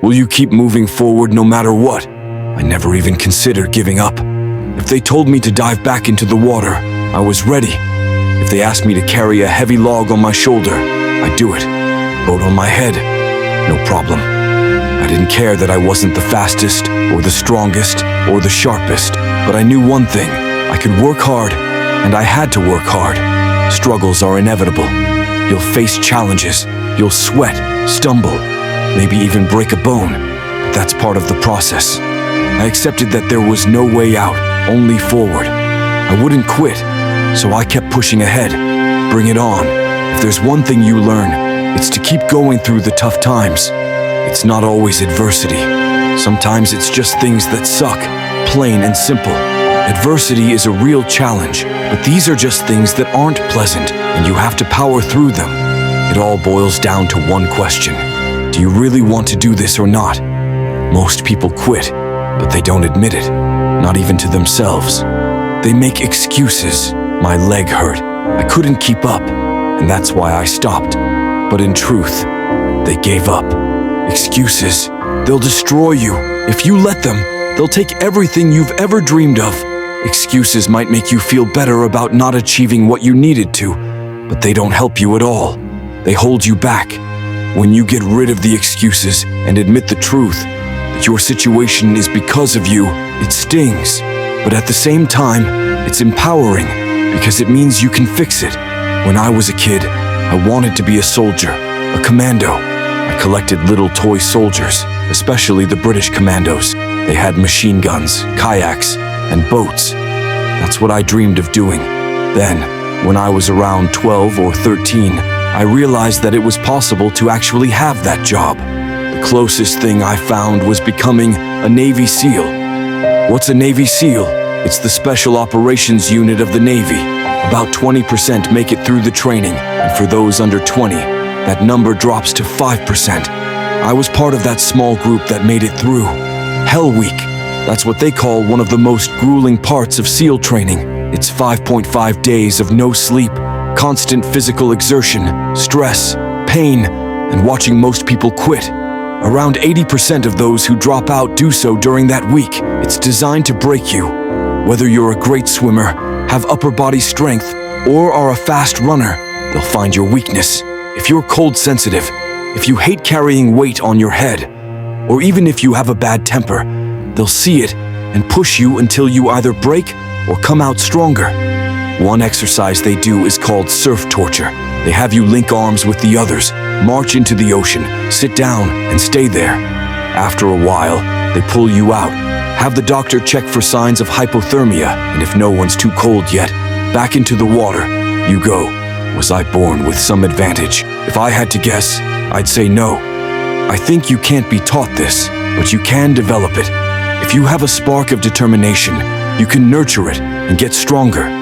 Will you keep moving forward no matter what? I never even considered giving up. If they told me to dive back into the water, I was ready. If they asked me to carry a heavy log on my shoulder, I'd do it. Boat on my head, no problem. I didn't care that I wasn't the fastest, or the strongest, or the sharpest, but I knew one thing. I could work hard, and I had to work hard. Struggles are inevitable. You'll face challenges. You'll sweat, stumble, maybe even break a bone. But that's part of the process. I accepted that there was no way out, only forward. I wouldn't quit, so I kept pushing ahead. Bring it on. If there's one thing you learn, it's to keep going through the tough times. It's not always adversity. Sometimes it's just things that suck, plain and simple. Adversity is a real challenge, but these are just things that aren't pleasant, and you have to power through them. It all boils down to one question. Do you really want to do this or not? Most people quit, but they don't admit it, not even to themselves. They make excuses. My leg hurt. I couldn't keep up, and that's why I stopped. But in truth, they gave up. Excuses, they'll destroy you. If you let them, they'll take everything you've ever dreamed of. Excuses might make you feel better about not achieving what you needed to, but they don't help you at all. They hold you back. When you get rid of the excuses and admit the truth, that your situation is because of you, it stings. But at the same time, it's empowering because it means you can fix it. When I was a kid, I wanted to be a soldier, a commando. I collected little toy soldiers, especially the British commandos. They had machine guns, kayaks, and boats. That's what I dreamed of doing. Then, when I was around 12 or 13, I realized that it was possible to actually have that job. The closest thing I found was becoming a Navy SEAL. What's a Navy SEAL? It's the Special Operations Unit of the Navy. About 20% make it through the training, and for those under 20, that number drops to 5%. I was part of that small group that made it through. Hell Week. That's what they call one of the most grueling parts of SEAL training. It's 5.5 days of no sleep, constant physical exertion, stress, pain, and watching most people quit. Around 80% of those who drop out do so during that week. It's designed to break you. Whether you're a great swimmer, have upper body strength, or are a fast runner, they'll find your weakness. If you're cold sensitive, if you hate carrying weight on your head, or even if you have a bad temper, they'll see it and push you until you either break or come out stronger. One exercise they do is called surf torture. They have you link arms with the others, march into the ocean, sit down, and stay there. After a while, they pull you out, have the doctor check for signs of hypothermia, and if no one's too cold yet, back into the water you go. Was I born with some advantage? If I had to guess, I'd say no. I think you can't be taught this, but you can develop it. If you have a spark of determination, you can nurture it and get stronger.